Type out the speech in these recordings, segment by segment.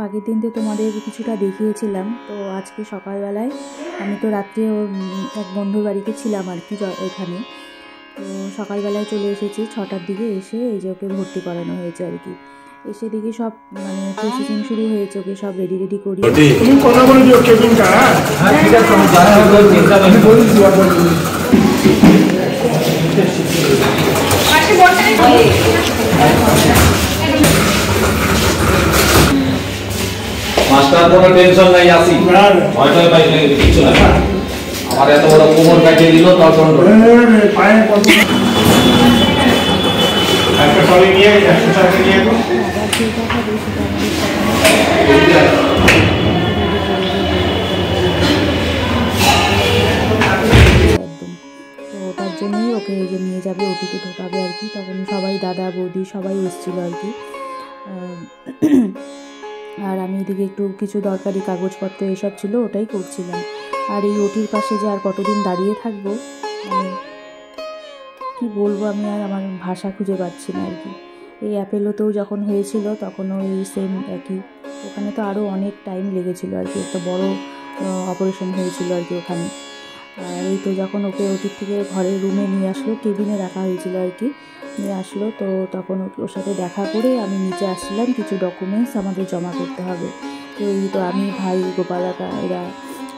আগের দিন তো তোমাদের কিছুটা দেখিয়েছিলাম। তো আজকে সকালবেলায় আমি তো রাত্রে এক বন্ধুর বাড়িতে ছিলাম আর কি ওইখানে। তো সকালবেলায় চলে এসেছি 6টার দিকে, এসে এই যে ওকে ভর্তি করানো হয়েছে আর কি। এসে দেখি সব মানে প্রসেসিং শুরু হয়েছে, ওকে সব রেডি করি। মাস্টার কোনো টেনশন নাই, আসি ভয়টাই পাই কিছু না। আমার এত বড় কোমর কাটিয়ে দিল তার কন্ট্রোল পায়ে কত একটা সরি নিয়ে 100 টাকা নিয়ে গো। তো ওটার জন্যই ওকে এই যে নিয়ে যাবে, ওটিতে ঢোকাবে আর কি। তখন সবাই দাদা বৌদি সবাই এসেছিলো আর কি। আর আমি এদিকে একটু কিছু দরকারি কাগজপত্র এসব ছিল ওটাই করছিলাম। আর এই ওটির পাশে যে আর কতদিন দাঁড়িয়ে থাকবো, মানে কি বলবো, আমি আর আমার ভাষা খুঁজে পাচ্ছি না আর কি। এই অ্যাপেলোতেও যখন হয়েছিল তখনও এই সেম একই, ওখানে তো আরও অনেক টাইম লেগেছিলো আর কি, একটা বড় অপারেশন হয়েছিল আর কি ওখানে। আর এই তো যখন ওকে ওটির থেকে ঘরের রুমে নিয়ে আসলো, কেবিনে রাখা হয়েছিল আর কি, নিয়ে আসলো, তো তখন ওর সাথে দেখা করে আমি নিচে আসলাম, কিছু ডকুমেন্টস আমাদের জমা করতে হবে। তো এই তো আমি, ভাই, গোপালাকা, এরা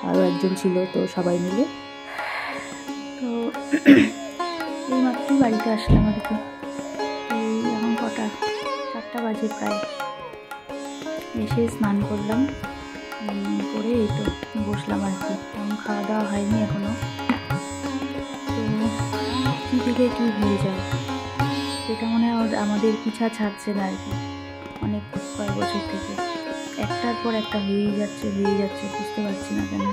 আরও একজন ছিল, তো সবাই মিলে তো এই মাত্রই বাড়িতে আসলাম আর কি। এই এখন কটা, 4টা বাজে প্রায়। এসে স্নান করলাম, করে এই তো বসলাম আর কি। এখন খাওয়া দাওয়া হয়নি এখনও। তো কী থেকে কী হয়ে যায় সেটা মনে হয় আমাদের পিছা ছাড়ছে না আর কি, অনেক কয়েক বছর থেকে একটার পর একটা হয়েই যাচ্ছে, বুঝতে পারছি না কেন।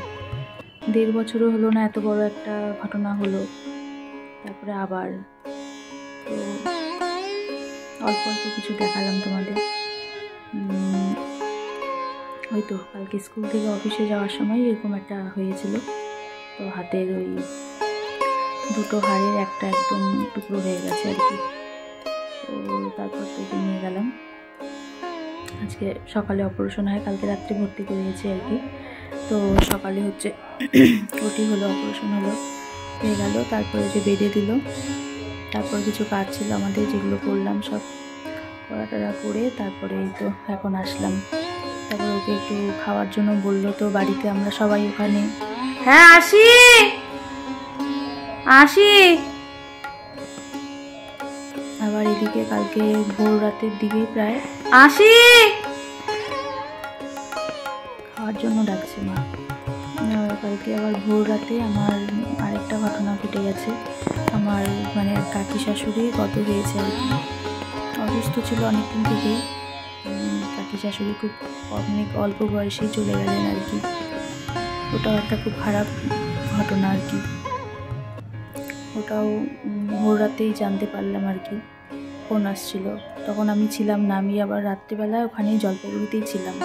1.5 বছরও হলো না, এত বড় একটা ঘটনা হলো, তারপরে আবার। তো অল্প অল্প কিছু দেখালাম তোমাদের। ওই তো কালকে স্কুল থেকে অফিসে যাওয়ার সময় এরকম একটা হয়েছিল। তো হাতের ওই 2টো হাড়ের একটা একদম টুকরো হয়ে গেছে আর কি। তো তারপর তো নিয়ে গেলাম। আজকে সকালে অপারেশন হয়, কালকে রাত্রে ভর্তি করিয়েছে আর কি। তো সকালে হচ্ছে ওটি হলো, অপারেশন হলো, হয়ে গেল। তারপরে যে বেডে দিল, তারপর কিছু কাজ ছিল আমাদের, যেগুলো করলাম সব করা করে তারপরে এই তো এখন আসলাম। তারপর ওকে একটু খাওয়ার জন্য বললো, তো বাড়িতে আমরা সবাই ওখানে। হ্যাঁ আসি। আবার এদিকে কালকে ভোর রাতের দিকে প্রায় আসি খাওয়ার জন্য ডাকছে মা। কালকে আবার ভোর রাতে আমার আরেকটা ঘটনা ঘটে গেছে। আমার মানে কাকি শাশুড়ি গত হয়েছে আর কি, অসুস্থ ছিল অনেকদিন থেকে। কাকি শাশুড়ি খুব অনেক অল্প বয়সেই চলে গেলেন আর কি। ওটাও একটা খুব খারাপ ঘটনা আর কি। ওটাও ভোর রাতেই জানতে পারলাম আর কি, ফোন আসছিল। তখন আমি ছিলাম না, আমি আবার রাত্রেবেলা ওখানেই জলপাইগুড়িতেই ছিলাম,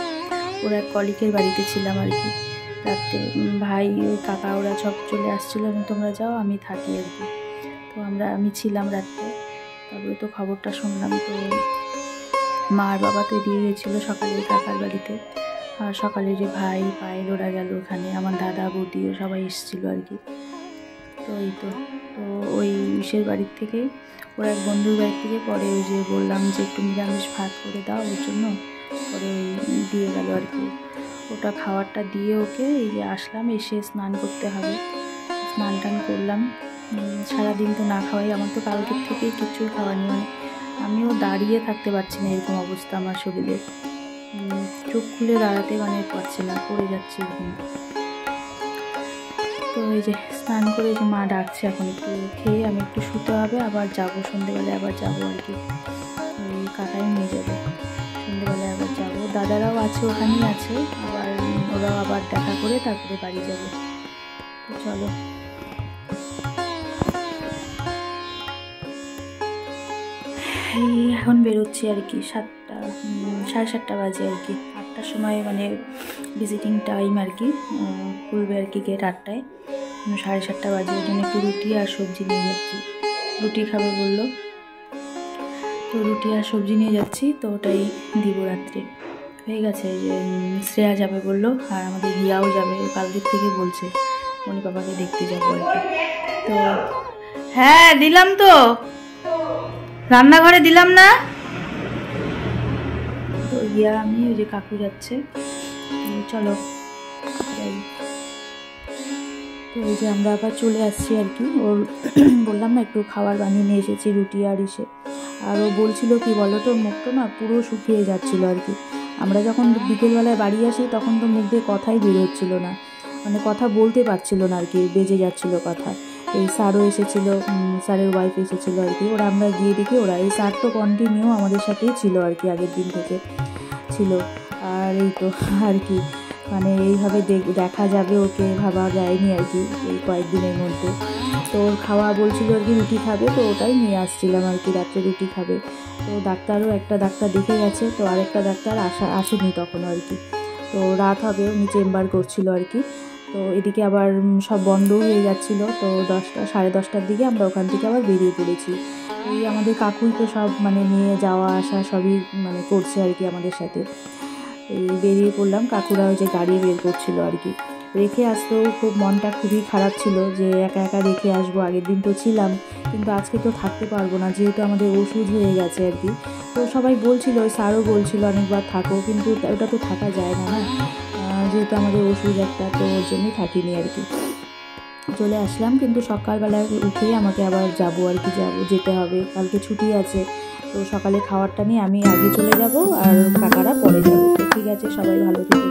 ওরা এক কলিগের বাড়িতে ছিলাম আর কি। রাত্রে ভাই, কাকা ওরা সব চলে আসছিলো, তোমরা যাও আমি থাকি আর কি। তো আমি ছিলাম রাত্রে। তারপরে তো খবরটা শুনলাম, তো মা আর বাবা তো এদিকে গেছিলো সকালে কাকার বাড়িতে। আর সকালে যে ভাই পায়েল ওরা গেল ওখানে, আমার দাদা বৌদি সবাই এসেছিলো আর কি। তো এই তো ওই ইসের বাড়ির থেকে, ওর এক বন্ধুর বাড়ির থেকে পরে ওই যে বললাম যে একটু নিরামিষ ভাত করে দাও ওর জন্য, পরে ওই দিয়ে গেল আর কি। ওটা খাবারটা দিয়ে ওকে এই যে আসলাম, এসে স্নান করতে হবে, স্নান টান করলাম। সারাদিন তো না খাওয়াই, আমার তো কালকের থেকেই কিছুই খাওয়া নেই, মানে আমিও দাঁড়িয়ে থাকতে পারছি না, এরকম অবস্থা আমার শরীরে। চোখ খুলে দাঁড়াতে মানে পারছি না, পড়ে যাচ্ছে এরকম। তো এই যে স্নান করে যে মা ডাকছে, এখন একটু খেয়ে আমি একটু শুতে হবে, আবার যাবো সন্ধ্যেবেলায়, আবার যাবো আর কি। ওই কাকাই নিয়ে যাবে, সন্ধ্যেবেলায় আবার যাবো। দাদারাও আছে, ওখানেই আছে, আবার ওরাও আবার দেখা করে তারপরে বাড়ি যাবে। তো চলো, এই এখন বেরোচ্ছি আর কি। 7:30 বাজে আর কি। 8টার সময় মানে ভিজিটিং টাইম আর কি, খুলবে আর কি গেট 8টায়। 7:30 বাজে, ওই জন্য একটু রুটি আর সবজি নিয়ে যাচ্ছি। রুটি খাবে বললো, তো রুটি আর সবজি নিয়ে যাচ্ছি, তো ওটাই দিব রাত্রে। হয়ে গেছে, যে শ্রেয়া যাবে বললো, আর আমাদের রিয়াও যাবে, কালকের থেকে বলছে মনি বাবাকে দেখতে যাবো আর কি। তো হ্যাঁ দিলাম, তো রান্নাঘরে দিলাম না। তো রিয়া আমি ওই যে কাকু যাচ্ছে, চলো যাই। তো ওই যে আমরা আবার চলে আসছি আর কি। ওর বললাম না একটু খাবার বানিয়ে নিয়ে এসেছি, রুটি আর ইসে। আর ও বলছিল কি বলো তো, মুখটা না পুরো শুকিয়ে যাচ্ছিলো আর কি। আমরা যখন বিকেলবেলায় বাড়ি আসি তখন তো মুখ দিয়ে কথাই বের হচ্ছিলো না, মানে কথা বলতে পারছিল না আর কি, বেজে যাচ্ছিলো কথা। এই স্যারও এসেছিলো, স্যারের ওয়াইফ এসেছিলো আর কি। ওরা আমরা গিয়ে দেখি ওরা, এই স্যার তো কন্টিনিউ আমাদের সাথেই ছিল আর কি, আগের দিন থেকে ছিল। আর এই তো আর কি, মানে এইভাবে দেখা যাবে ওকে ভাবা যায়নি আর কি এই কয়েকদিনের মধ্যে। তো ওর খাওয়া বলছিল আর কি, রুটি খাবে, তো ওটাই নিয়ে আসছিলাম আর কি, রাত্রে রুটি খাবে। তো ডাক্তারও একটা ডাক্তার দেখে গেছে, তো আরেকটা ডাক্তার আসেনি তখনও আর কি। তো রাত হবে, উনি চেম্বার করছিল আর কি। তো এদিকে আবার সব বন্ধ হয়ে যাচ্ছিলো। তো 10টা 10:30টার দিকে আমরা ওখান থেকে আবার বেরিয়ে পড়েছি। এই আমাদের কাকুই তো সব মানে নিয়ে যাওয়া আসা সবই মানে করছে আর কি আমাদের সাথে। এই বেরিয়ে পড়লাম, কাকুরা ওই যে গাড়ি বের করছিল আর কি। রেখে আসতেও খুব মনটা খুবই খারাপ ছিল, যে একা একা রেখে আসবো। আগের দিন তো ছিলাম, কিন্তু আজকে তো থাকতে পারবো না, যেহেতু আমাদের ওষুধ হয়ে গেছে আর কি। তো সবাই বলছিল, ওই স্যারও বলছিল অনেকবার থাকো, কিন্তু ওটা তো থাকা যায় না, যেহেতু আমাদের ওষুধ একটা, তো ওর জন্যই থাকিনি আর কি। চলে আসলাম, কিন্তু সকালবেলায় উঠেই আমাকে আবার যাবো আর কি, যেতে হবে, কালকে ছুটি আছে। তো সকালে খাবারটা নিয়ে আমি আগে চলে যাব, আর কাকারা পরে যাবে। তো ঠিক আছে, সবাই ভালো থেকো।